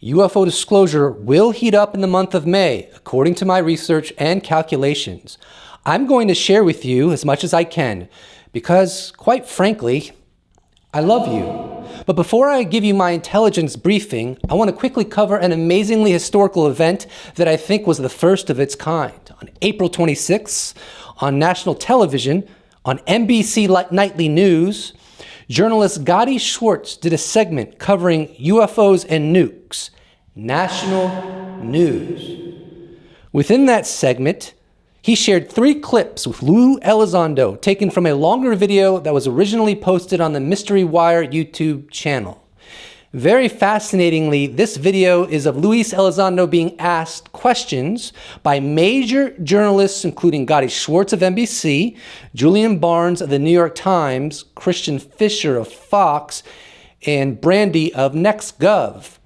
UFO disclosure will heat up in the month of May, according to my research and calculations. I'm going to share with you as much as I can because, quite frankly, I love you. But before I give you my intelligence briefing, I want to quickly cover an amazingly historical event that I think was the first of its kind. On April 26th, on national television, on NBC Nightly News, journalist Gotti Schwartz did a segment covering UFOs and nukes. National news. Within that segment, he shared 3 clips with Lou Elizondo, taken from a longer video that was originally posted on the Mystery Wire YouTube channel. Very fascinatingly, this video is of Luis Elizondo being asked questions by major journalists, including Gotti Schwartz of NBC, Julian Barnes of the New York Times, Christian Fisher of Fox, and Brandy of NextGov.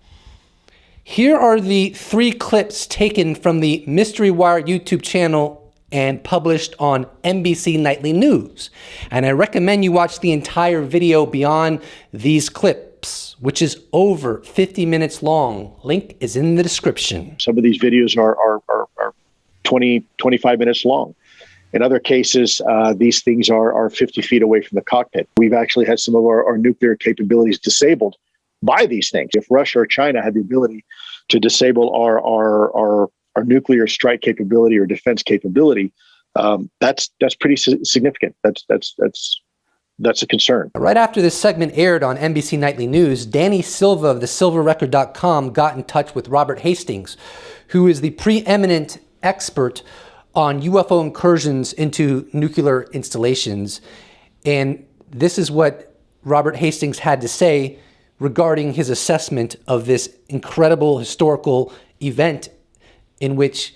Here are the 3 clips taken from the Mystery Wire YouTube channel and published on NBC Nightly News. And I recommend you watch the entire video beyond these clips, which is over 50 minutes long. Link is in the description. Some of these videos are 20, 25 minutes long. In other cases, these things are 50 feet away from the cockpit. We've actually had some of our nuclear capabilities disabled by these things. If Russia or China had the ability to disable our nuclear strike capability or defense capability, that's pretty significant. That's a concern. Right after this segment aired on NBC Nightly News, Danny Silva of thesilverrecord.com got in touch with Robert Hastings, who is the preeminent expert on UFO incursions into nuclear installations. And this is what Robert Hastings had to say regarding his assessment of this incredible historical event in which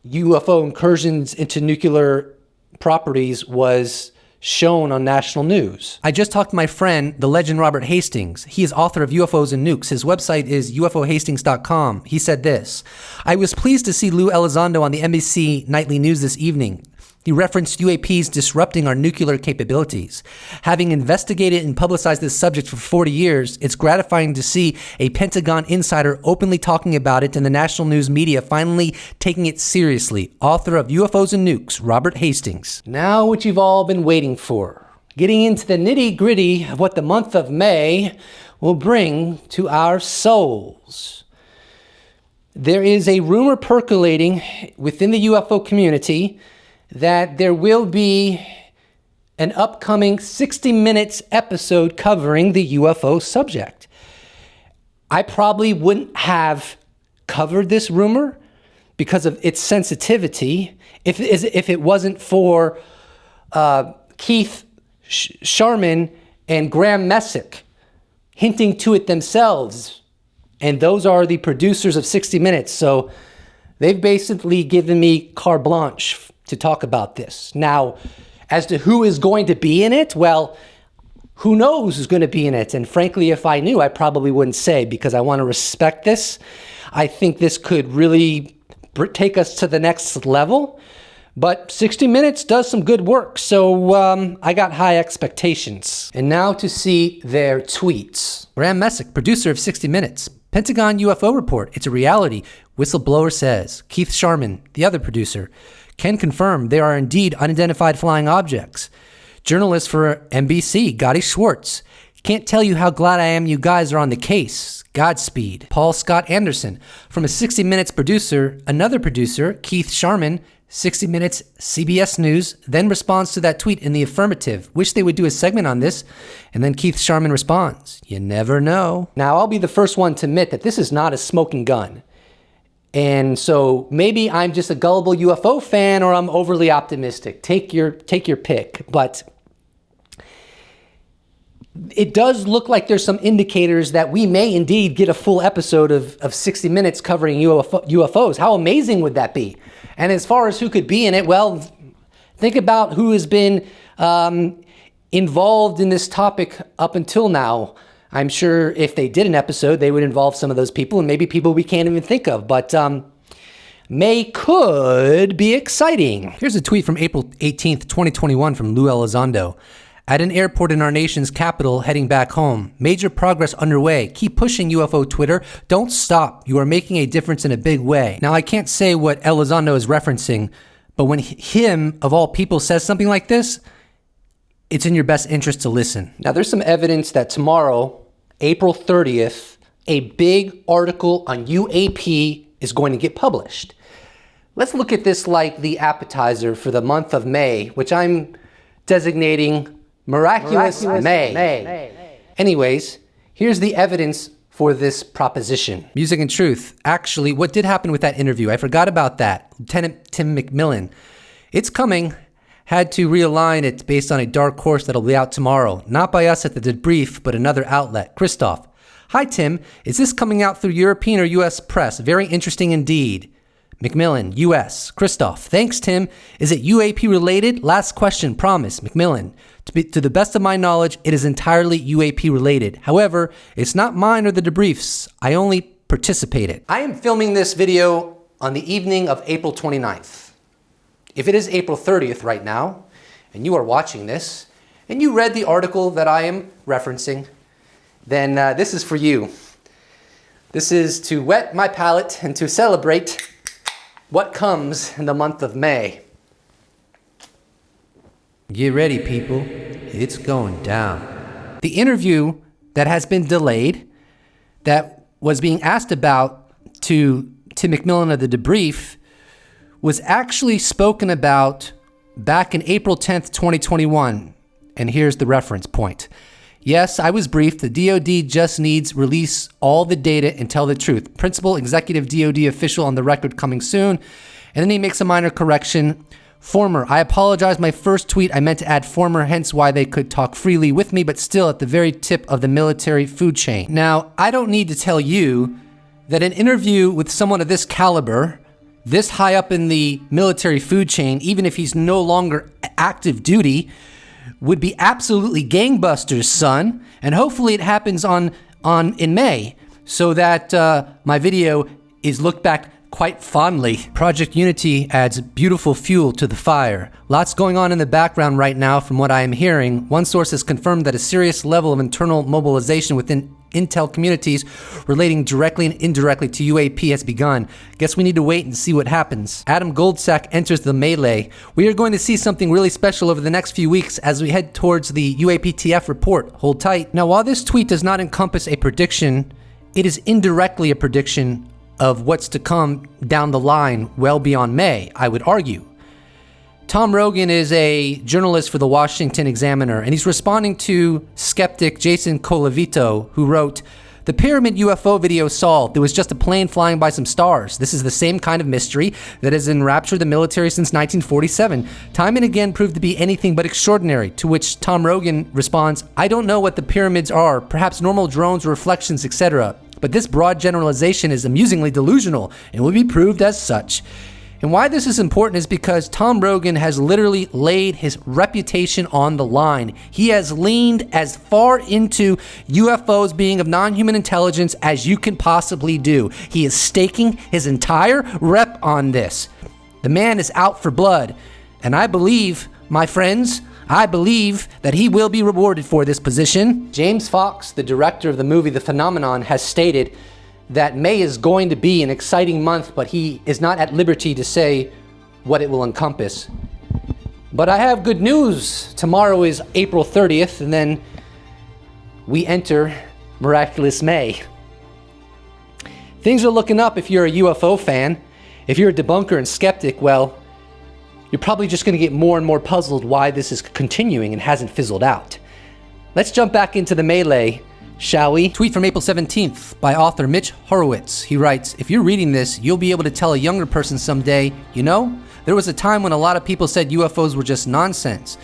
UFO incursions into nuclear properties was shown on national news. I just talked to my friend, the legend Robert Hastings. He is author of UFOs and Nukes. His website is ufohastings.com. He said this: I was pleased to see Lou Elizondo on the NBC Nightly News this evening. He referenced UAPs disrupting our nuclear capabilities. Having investigated and publicized this subject for 40 years, it's gratifying to see a Pentagon insider openly talking about it and the national news media finally taking it seriously. Author of UFOs and Nukes, Robert Hastings. Now what you've all been waiting for. Getting into the nitty-gritty of what the month of May will bring to our souls. There is a rumor percolating within the UFO community that there will be an upcoming 60 Minutes episode covering the UFO subject. I probably wouldn't have covered this rumor because of its sensitivity if it wasn't for Keith Sharman and Graham Messick hinting to it themselves. And those are the producers of 60 Minutes. So they've basically given me carte blanche to talk about this. Now, as to who is going to be in it, well, who knows who's going to be in it? And frankly, if I knew, I probably wouldn't say because I want to respect this. I think this could really take us to the next level. But 60 Minutes does some good work, so I got high expectations. And now to see their tweets. Graham Messick, producer of 60 Minutes. Pentagon UFO report, it's a reality. Whistleblower says. Keith Sharman, the other producer, can confirm there are indeed unidentified flying objects. Journalist for NBC, Gotti Schwartz. Can't tell you how glad I am you guys are on the case. Godspeed. Paul Scott Anderson. From a 60 Minutes producer, another producer, Keith Sharman, 60 Minutes CBS News, then responds to that tweet in the affirmative. Wish they would do a segment on this. And then Keith Sharman responds, you never know. Now, I'll be the first one to admit that this is not a smoking gun. And so maybe I'm just a gullible UFO fan or I'm overly optimistic. Take your pick. But it does look like there's some indicators that we may indeed get a full episode of 60 Minutes covering UFOs. How amazing would that be? And as far as who could be in it, well, think about who has been involved in this topic up until now. I'm sure if they did an episode, they would involve some of those people and maybe people we can't even think of. But May could be exciting. Here's a tweet from April 18th, 2021 from Lou Elizondo. at an airport in our nation's capital heading back home. Major progress underway. Keep pushing, UFO Twitter. Don't stop. You are making a difference in a big way. Now, I can't say what Elizondo is referencing, but when him, of all people, says something like this, it's in your best interest to listen. Now, there's some evidence that tomorrow, April 30th, a big article on UAP is going to get published. Let's look at this like the appetizer for the month of May, which I'm designating Miraculous May. Anyways, here's the evidence for this proposition. Music and Truth. Actually, what did happen with that interview? I forgot about that. Lieutenant Tim McMillan. It's coming. Had to realign it based on a dark horse that'll be out tomorrow. Not by us at the Debrief, but another outlet. Christoph. Hi, Tim. Is this coming out through European or U.S. press? Very interesting indeed. McMillan, U.S. Christoph. Thanks, Tim. Is it UAP related? Last question, promise. McMillan. To the best of my knowledge, it is entirely UAP related. However, it's not mine or the Debriefs. I only participated. I am filming this video on the evening of April 29th. If it is April 30th right now, and you are watching this, and you read the article that I am referencing, then this is for you. This is to whet my palate and to celebrate what comes in the month of May. Get ready, people. It's going down. The interview that has been delayed, that was being asked about to Tim McMillan of the Debrief, was actually spoken about back in April 10th, 2021. And here's the reference point. Yes, I was briefed. The DoD just needs release all the data and tell the truth. Principal Executive DoD official on the record coming soon. And then he makes a minor correction. Former. I apologize. My first tweet, I meant to add former, hence why they could talk freely with me, but still at the very tip of the military food chain. Now, I don't need to tell you that an interview with someone of this caliber, this high up in the military food chain, even if he's no longer active duty, would be absolutely gangbusters, son. And hopefully it happens in May, so that my video is looked back quite fondly. Project Unity adds beautiful fuel to the fire. Lots going on in the background right now from what I am hearing. One source has confirmed that a serious level of internal mobilization within intel communities relating directly and indirectly to UAP has begun. Guess we need to wait and see what happens. Adam Goldsack enters the melee. We are going to see something really special over the next few weeks as we head towards the UAPTF report. Hold tight. Now, while this tweet does not encompass a prediction, it is indirectly a prediction of what's to come down the line well beyond May, I would argue. Tom Rogan is a journalist for the Washington Examiner, and he's responding to skeptic Jason Colavito, who wrote, "The pyramid UFO video solved. There was just a plane flying by some stars. This is the same kind of mystery that has enraptured the military since 1947. Time and again proved to be anything but extraordinary." To which Tom Rogan responds, "I don't know what the pyramids are, perhaps normal drones or reflections, etc. But this broad generalization is amusingly delusional and will be proved as such." And why this is important is because Tom Rogan has literally laid his reputation on the line. He has leaned as far into UFOs being of non-human intelligence as you can possibly do. He is staking his entire rep on this. The man is out for blood. And I believe, my friends, I believe that he will be rewarded for this position. James Fox, the director of the movie The Phenomenon, has stated that May is going to be an exciting month, but he is not at liberty to say what it will encompass. But I have good news. Tomorrow is April 30th, and then we enter Miraculous May. Things are looking up if you're a UFO fan. If you're a debunker and skeptic, well, you're probably just going to get more and more puzzled why this is continuing and hasn't fizzled out. Let's jump back into the melee, shall we? Tweet from April 17th by author Mitch Horowitz. He writes, "If you're reading this, you'll be able to tell a younger person someday, you know, there was a time when a lot of people said UFOs were just nonsense."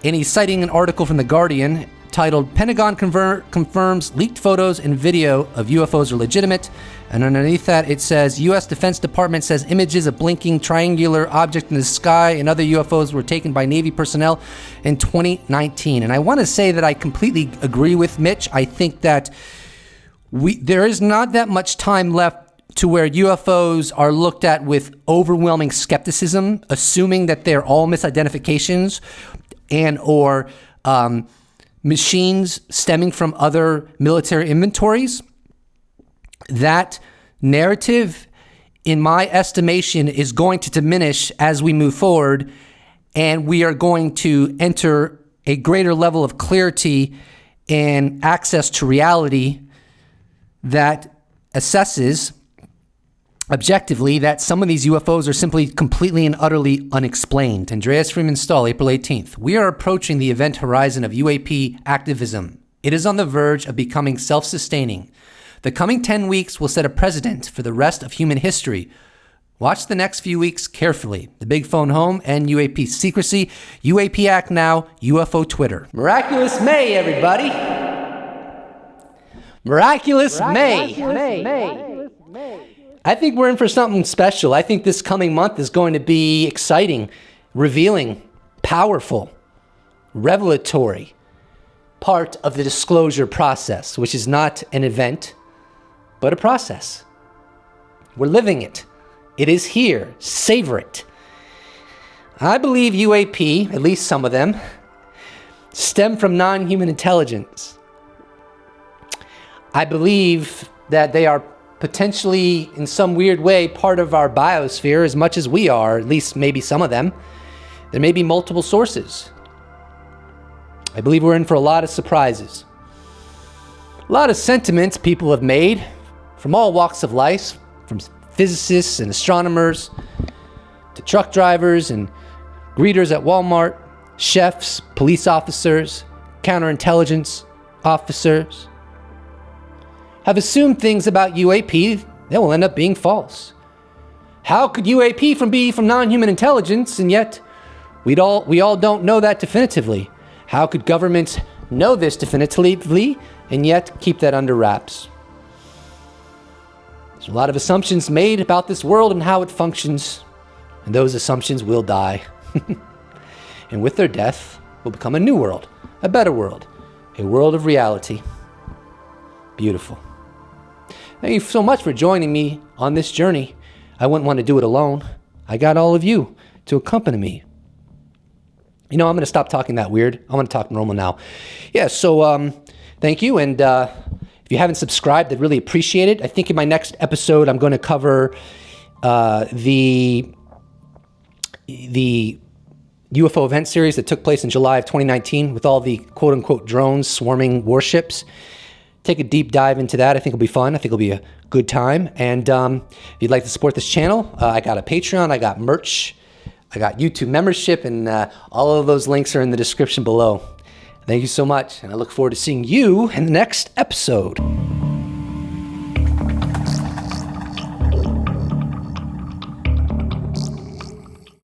And he's citing an article from The Guardian titled, "Pentagon confirms leaked photos and video of UFOs are legitimate." And underneath that it says, U.S. Defense Department says images of blinking triangular object in the sky and other UFOs were taken by Navy personnel in 2019. And I want to say that I completely agree with Mitch. I think that there is not that much time left to where UFOs are looked at with overwhelming skepticism, assuming that they're all misidentifications and or machines stemming from other military inventories. That narrative, in my estimation, is going to diminish as we move forward, and we are going to enter a greater level of clarity and access to reality that assesses objectively that some of these UFOs are simply completely and utterly unexplained. Andreas Freeman Stahl, April 18th. We are approaching the event horizon of UAP activism. It is on the verge of becoming self-sustaining. The coming 10 weeks will set a precedent for the rest of human history. Watch the next few weeks carefully. The Big Phone Home and UAP secrecy. UAP Act now. UFO Twitter. Miraculous May, everybody. Miraculous May. I think we're in for something special. I think this coming month is going to be exciting, revealing, powerful, revelatory part of the disclosure process, which is not an event, but a process. We're living it. It is here. Savor it. I believe UAP, at least some of them, stem from non-human intelligence. I believe that they are potentially, in some weird way, part of our biosphere as much as we are, at least maybe some of them. There may be multiple sources. I believe we're in for a lot of surprises. A lot of sentiments people have made from all walks of life, from physicists and astronomers to truck drivers and greeters at Walmart, chefs, police officers, counterintelligence officers, have assumed things about UAP that will end up being false. How could UAP be from non-human intelligence, and yet we all don't know that definitively? How could governments know this definitively and yet keep that under wraps? There's a lot of assumptions made about this world and how it functions, and those assumptions will die. And with their death will become a new world, a better world, a world of reality. Beautiful. Thank you so much for joining me on this journey. I wouldn't want to do it alone. I got all of you to accompany me. You know, I'm going to stop talking that weird. I'm going to talk normal now. Yeah, so thank you. And if you haven't subscribed, I'd really appreciate it. I think in my next episode, I'm going to cover the UFO event series that took place in July of 2019 with all the quote-unquote drones swarming warships. Take a deep dive into that. I think it'll be fun. I think it'll be a good time. And if you'd like to support this channel, I got a Patreon, I got merch, I got YouTube membership, and all of those links are in the description below. Thank you so much, and I look forward to seeing you in the next episode.